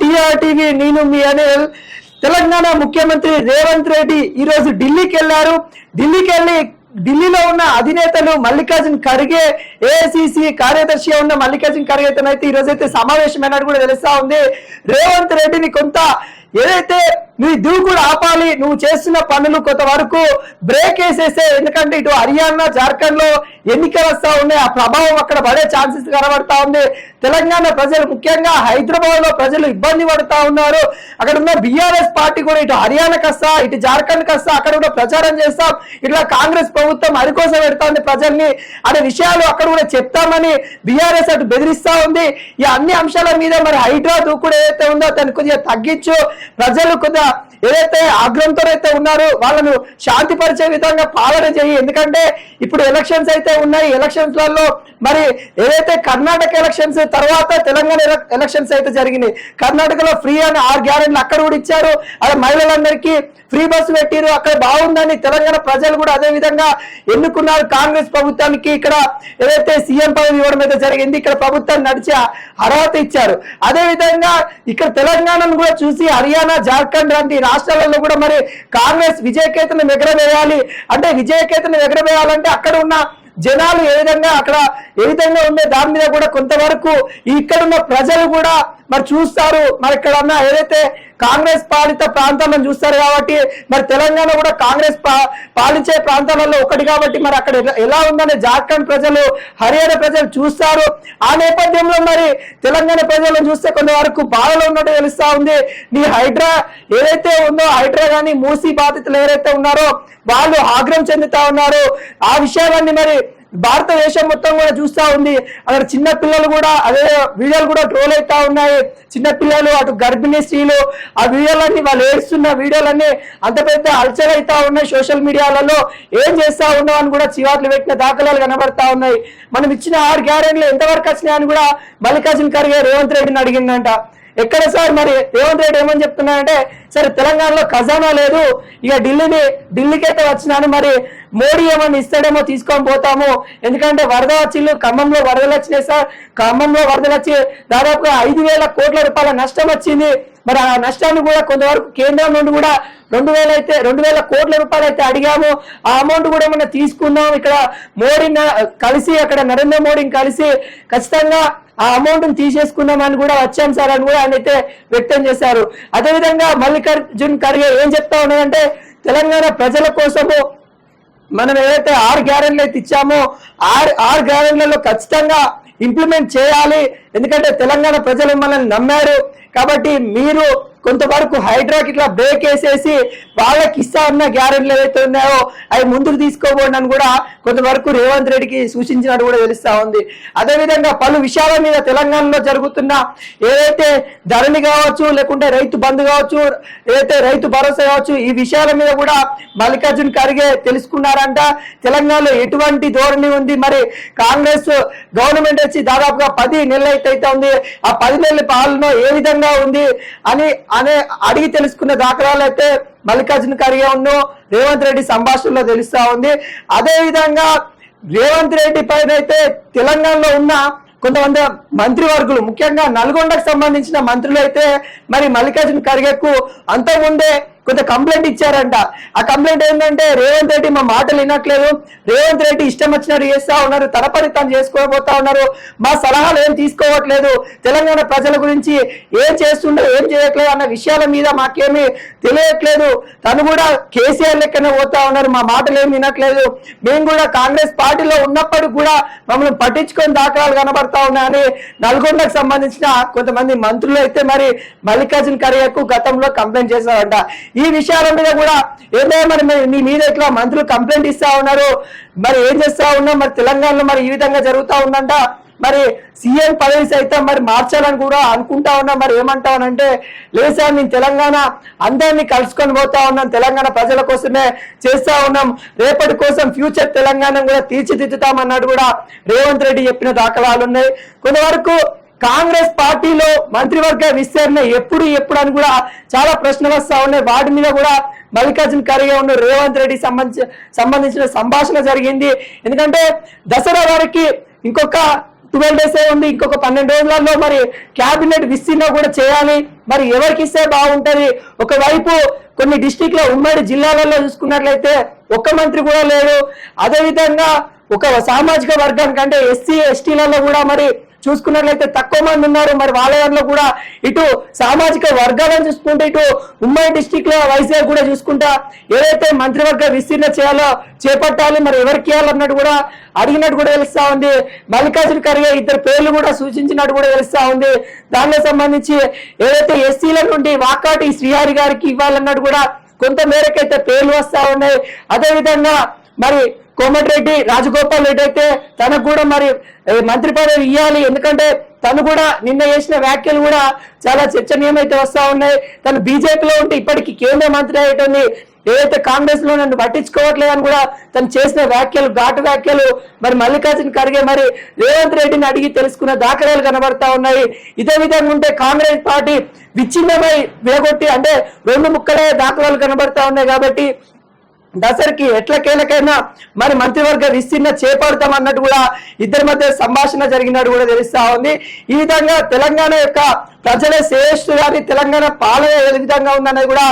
TRTV నేను మీ అనిల్. తెలంగాణ ముఖ్యమంత్రి రేవంత్ రెడ్డి ఈరోజు ఢిల్లీకి వెళ్ళారు. ఢిల్లీలో ఉన్న అధినేతలు మల్లికార్జున్ ఖర్గే, ఏఐసిసి కార్యదర్శిగా ఉన్న మల్లికార్జున్ ఖర్గే అయితే ఈ రోజైతే సమావేశమైనట్టు కూడా తెలుస్తా ఉంది. రేవంత్ రెడ్డిని కొంత ఏదైతే నువ్వు దూకుడు ఆపాలి, నువ్వు చేస్తున్న పనులు కొంతవరకు బ్రేక్ వేసేసే, ఎందుకంటే ఇటు హర్యానా జార్ఖండ్ లో ఎన్నికలు వస్తా ఉన్నాయి, ఆ ప్రభావం అక్కడ పడే ఛాన్సెస్ కనబడతా ఉంది. తెలంగాణ ప్రజలు ముఖ్యంగా హైదరాబాద్ లో ప్రజలు ఇబ్బంది పడుతా ఉన్నారు. అక్కడ ఉన్న బీఆర్ఎస్ పార్టీ కూడా ఇటు హర్యానాకి వస్తా, ఇటు జార్ఖండ్కి వస్తా, అక్కడ కూడా ప్రచారం చేస్తాం, ఇట్లా కాంగ్రెస్ ప్రభుత్వం అరికోసం పెడతా ఉంది ప్రజల్ని అనే విషయాలు అక్కడ కూడా చెప్తామని బీఆర్ఎస్ అటు బెదిరిస్తా ఉంది. ఈ అన్ని అంశాల మీద మరి హైడ్రా దూకుడు ఏదైతే ఉందో దాన్ని కొద్దిగా తగ్గించు, ప్రజలు కొద్దిగా ఏదైతే ఆగ్రహంతో అయితే ఉన్నారో వాళ్ళను శాంతిపరిచే విధంగా పాలన చేయి. ఎందుకంటే ఇప్పుడు ఎలక్షన్స్ అయితే ఉన్నాయి, ఎలక్షన్స్లలో మరి ఏదైతే కర్ణాటక ఎలక్షన్స్ తర్వాత తెలంగాణ ఎలక్షన్స్ అయితే జరిగినాయి. కర్ణాటకలో ఫ్రీ అని 6 గ్యారెంటీలు అక్కడ కూడా ఇచ్చారు, అక్కడ మహిళలందరికీ ఫ్రీ బస్సు పెట్టారు, అక్కడ బాగుందని తెలంగాణ ప్రజలు కూడా అదే విధంగా ఎన్నుకున్నారు. కాంగ్రెస్ ప్రభుత్వానికి ఇక్కడ ఏదైతే సీఎం పదవి ఇవ్వడం అయితే జరిగింది, ఇక్కడ ప్రభుత్వాన్ని నడిచే అర్హత ఇచ్చారు. అదే విధంగా ఇక్కడ తెలంగాణను కూడా చూసి హర్యానా జార్ఖండ్ లాంటి రాష్ట్రాలలో కూడా మరి కాంగ్రెస్ విజయకేతనం ఎగరవేయాలి. అంటే విజయకేతనం ఎగరవేయాలంటే అక్కడ ఉన్న జనాలు ఏ విధంగా ఉండే దాని మీద కూడా కొంతవరకు ఇక్కడున్న ప్రజలు కూడా మరి చూస్తారు. మరి ఇక్కడ ఉన్న ఏదైతే కాంగ్రెస్ పాలిత ప్రాంతాలను చూస్తారు కాబట్టి మరి తెలంగాణ కూడా కాంగ్రెస్ పాలించే ప్రాంతాలలో ఒకటి కాబట్టి మరి అక్కడ ఎలా ఉందనే జార్ఖండ్ ప్రజలు, హర్యానా ప్రజలు చూస్తారు. ఆ నేపథ్యంలో మరి తెలంగాణ ప్రజలను చూస్తే కొంతవరకు బాధలో ఉన్నట్టు తెలుస్తా ఉంది. నీ హైడ్రా ఏదైతే ఉందో, హైడ్రా కానీ మూసీ బాధితులు ఎవరైతే ఉన్నారో వాళ్ళు ఆగ్రహం చెందుతా ఉన్నారు. ఆ విషయాలన్నీ మరి భారతదేశం మొత్తం కూడా చూస్తా ఉంది. అక్కడ చిన్న పిల్లలు కూడా అదే వీడియోలు కూడా ట్రోల్ అవుతా ఉన్నాయి. చిన్న పిల్లలు, అటు గర్భిణీ స్త్రీలు, ఆ వీడియోలన్నీ వాళ్ళు ఏడుస్తున్న వీడియోలన్నీ అంత పెద్ద అల్చర్ అవుతా ఉన్నాయి. సోషల్ మీడియాలలో ఏం చేస్తా ఉన్నావు అని కూడా చివాట్లు పెట్టిన దాఖలాలు కనబడతా ఉన్నాయి. మనం ఇచ్చిన 6 గ్యారెంటీలు ఎంతవరకు వచ్చినాయని కూడా మల్లికార్జున్ ఖర్గే రేవంత్ రెడ్డిని అడిగిందంట. ఎక్కడ సార్ మరి రేవంత్ రెడ్డి ఏమని చెప్తున్నాడంటే, సరే తెలంగాణలో ఖజానా లేదు, ఇక ఢిల్లీకి అయితే వచ్చినాను, మరి మోడీ ఏమని ఇస్తాడేమో తీసుకొని పోతాము, ఎందుకంటే వరద వచ్చిళ్ళు ఖమ్మంలో వరదలు వచ్చినాయి సార్, ఖమ్మంలో వరదలు వచ్చి దాదాపుగా 5,000 కోట్ల రూపాయల నష్టం వచ్చింది. మరి ఆ నష్టాన్ని కూడా కొంతవరకు కేంద్రం నుండి కూడా 2,000 కోట్ల రూపాయలు అయితే అడిగాము, ఆ అమౌంట్ కూడా మనం తీసుకుందాం, ఇక్కడ మోడీని కలిసి అక్కడ నరేంద్ర మోడీని కలిసి ఖచ్చితంగా ఆ అమౌంట్ తీసేసుకుందామని కూడా వచ్చాం సార్ అని కూడా ఆయన అయితే వ్యక్తం చేశారు. అదేవిధంగా మల్లికార్జున్ ఖర్గే ఏం చెప్తా ఉన్నాడంటే, తెలంగాణ ప్రజల కోసము మనం ఏదైతే 6 గ్యారెంటీలు అయితే ఇచ్చామో 6 గ్యారెంటీలలో ఖచ్చితంగా ఇంప్లిమెంట్ చేయాలి. ఎందుకంటే తెలంగాణ ప్రజలు మనల్ని నమ్మారు కాబట్టి మీరు కొంతవరకు హైడ్రాకి ఇట్లా బ్రేక్ వేసేసి వాళ్ళకి ఇస్తా ఉన్న గ్యారెంటీలు ఏవైతే ఉన్నాయో అవి ముందుకు తీసుకోబోండి అని కూడా కొంతవరకు రేవంత్ రెడ్డికి సూచించినట్టు కూడా తెలుస్తా ఉంది. అదేవిధంగా పలు విషయాల మీద తెలంగాణలో జరుగుతున్న ఏదైతే ధరణి కావచ్చు, లేకుంటే రైతు బంధు కావచ్చు, ఏదైతే రైతు భరోసా కావచ్చు, ఈ విషయాల మీద కూడా మల్లికార్జున్ ఖర్గే తెలుసుకున్నారంట. తెలంగాణలో ఎటువంటి ధోరణి ఉంది, మరి కాంగ్రెస్ గవర్నమెంట్ వచ్చి దాదాపుగా 10 నెలలు అయితే ఉంది, ఆ 10 నెలల పాలన ఏ విధంగా ఉంది అని అడిగి తెలుసుకున్న దాఖలాలు అయితే మల్లికార్జున్ ఖర్గే రేవంత్ రెడ్డి సంభాషణలో తెలుస్తా ఉంది. అదే విధంగా రేవంత్ రెడ్డి పైన అయితే తెలంగాణలో ఉన్న కొంతమంది మంత్రివర్గులు, ముఖ్యంగా నల్గొండకు సంబంధించిన మంత్రులు అయితే మరి మల్లికార్జున్ ఖర్గేకు అంతకుముందే కొంత కంప్లైంట్ ఇచ్చారంట. ఆ కంప్లైంట్ ఏంటంటే, రేవంత్ రెడ్డి మా మాటలు వినట్లేదు, రేవంత్ రెడ్డి ఇష్టం వచ్చినట్టు చేస్తా ఉన్నారు, తన పని తను చేసుకోబోతా ఉన్నారు, మా సలహాలు ఏం తీసుకోవట్లేదు, తెలంగాణ ప్రజల గురించి ఏం చేస్తుండో ఏం చేయట్లేదు అన్న విషయాల మీద మాకేమీ తెలియట్లేదు, తను కూడా కేసీఆర్ లెక్కనే పోతా ఉన్నారు, మా మాటలు ఏమి వినట్లేదు, మేము కూడా కాంగ్రెస్ పార్టీలో ఉన్నప్పటికీ కూడా మమ్మల్ని పట్టించుకొని దాఖలాలు కనబడతా ఉన్నాయని నల్గొండకు సంబంధించిన కొంతమంది మంత్రులు అయితే మరి మల్లికార్జున్ ఖర్గేకు గతంలో కంప్లైంట్ చేశారంట. ఈ విషయాల మీద కూడా ఏదో మరి మీ మీద ఇట్లా మంత్రులు కంప్లైంట్ ఇస్తా ఉన్నారు, మరి ఏం చేస్తా ఉన్నాం, మరి తెలంగాణలో మరి ఈ విధంగా జరుగుతూ ఉందంట, మరి సీఎం పదవి సైతం మరి మార్చాలని కూడా అనుకుంటా ఉన్నా, మరి ఏమంటావునంటే, లేదు సార్ నేను తెలంగాణ అందరినీ కలుసుకొని పోతా ఉన్నాం, తెలంగాణ ప్రజల కోసమే చేస్తా ఉన్నాం, రేపటి కోసం ఫ్యూచర్ తెలంగాణ కూడా తీర్చిదిద్దుతామన్నాడు కూడా రేవంత్ రెడ్డి చెప్పిన దాఖలాలు ఉన్నాయి. కొంతవరకు కాంగ్రెస్ పార్టీలో మంత్రివర్గ విస్తరణ ఎప్పుడు అని కూడా చాలా ప్రశ్నలు వస్తా ఉన్నాయి. వాటి మీద కూడా మల్లికార్జున్ ఖర్గే రేవంత్ రెడ్డి సంబంధించిన సంభాషణ జరిగింది. ఎందుకంటే దసరా వారికి ఇంకొక 12 డేసే ఉంది, ఇంకొక 12 రోజులలో మరి క్యాబినెట్ విస్తీర్ణ కూడా చేయాలి. మరి ఎవరికి ఇస్తే బాగుంటది? ఒకవైపు కొన్ని డిస్టిక్ లో ఉమ్మడి జిల్లాలలో చూసుకున్నట్లయితే ఒక్క మంత్రి కూడా లేడు. అదేవిధంగా ఒక సామాజిక వర్గానికి అంటే ఎస్సీ ఎస్టీలలో కూడా మరి చూసుకున్నట్లయితే తక్కువ మంది ఉన్నారు. మరి వాళ్ళ దాంట్లో కూడా ఇటు సామాజిక వర్గాలను చూసుకుంటే ఇటు ఉమ్మడి డిస్టిక్ లో వైజాగ్ కూడా చూసుకుంటా ఏదైతే మంత్రివర్గ విస్తీర్ణ చేయాలో చేపట్టాలి, మరి ఎవరికి ఇవ్వాలన్నట్టు కూడా అడిగినట్టు కూడా తెలుస్తా ఉంది. మల్లికార్జున ఖర్గే 2 పేర్లు కూడా సూచించినట్టు కూడా తెలుస్తా ఉంది. దానికి సంబంధించి ఏదైతే ఎస్సీల నుండి వాకాటి శ్రీహరి గారికి ఇవ్వాలన్నట్టు కూడా కొంత మేరకైతే పేర్లు వస్తా ఉన్నాయి. అదేవిధంగా మరి కోమటిరెడ్డి రాజగోపాల్ రెడ్డి అయితే తనకు కూడా మరి మంత్రి పదవి ఇవ్వాలి, ఎందుకంటే తను కూడా నిన్న చేసిన వ్యాఖ్యలు కూడా చాలా చర్చనీయమైతే వస్తా ఉన్నాయి. తను బీజేపీలో ఉంటే ఇప్పటికీ కేంద్ర మంత్రి అయ్యేటోని, ఏదైతే కాంగ్రెస్ లో నన్ను పట్టించుకోవట్లేదని కూడా తను చేసిన వ్యాఖ్యలు, ఘాటు వ్యాఖ్యలు మరి మల్లికార్జున ఖర్గే మరి రేవంత్ రెడ్డిని అడిగి తెలుసుకున్న దాఖలాలు కనబడతా ఉన్నాయి. ఇదే విధంగా ఉంటే కాంగ్రెస్ పార్టీ విచ్ఛిన్నమై విడగొట్టి అంటే 2 ముక్కలే దాఖలాలు కనబడతా ఉన్నాయి. కాబట్టి దసరాకి ఎట్లకేలకైనా మరి మంత్రివర్గ విస్తీర్ణ చేపడతాం అన్నట్టు కూడా ఇద్దరి మధ్య సంభాషణ జరిగినట్టు కూడా తెలుస్తా ఉంది. ఈ విధంగా తెలంగాణ యొక్క ప్రజలే శ్రేష్ఠులు కానీ తెలంగాణ పాలన ఏ విధంగా ఉందన్నది కూడా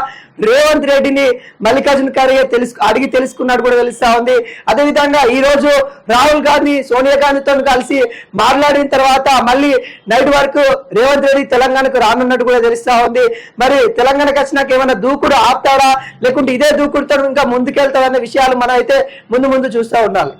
రేవంత్ రెడ్డిని మల్లికార్జున ఖర్గే అడిగి తెలుసుకున్నట్టు కూడా తెలుస్తా ఉంది. అదేవిధంగా ఈ రోజు రాహుల్ గాంధీ సోనియా గాంధీతో కలిసి మాట్లాడిన తర్వాత మళ్ళీ నైట్ వరకు రేవంత్ రెడ్డి తెలంగాణకు రానున్నట్టు కూడా తెలుస్తా ఉంది. మరి తెలంగాణకు వచ్చినాక ఏమైనా దూకుడు ఆపుతాడా, లేకుంటే ఇదే దూకుడుతో ఇంకా ముందుకెళ్తాడనే విషయాలు మనం అయితే ముందు చూస్తూ ఉండాలి.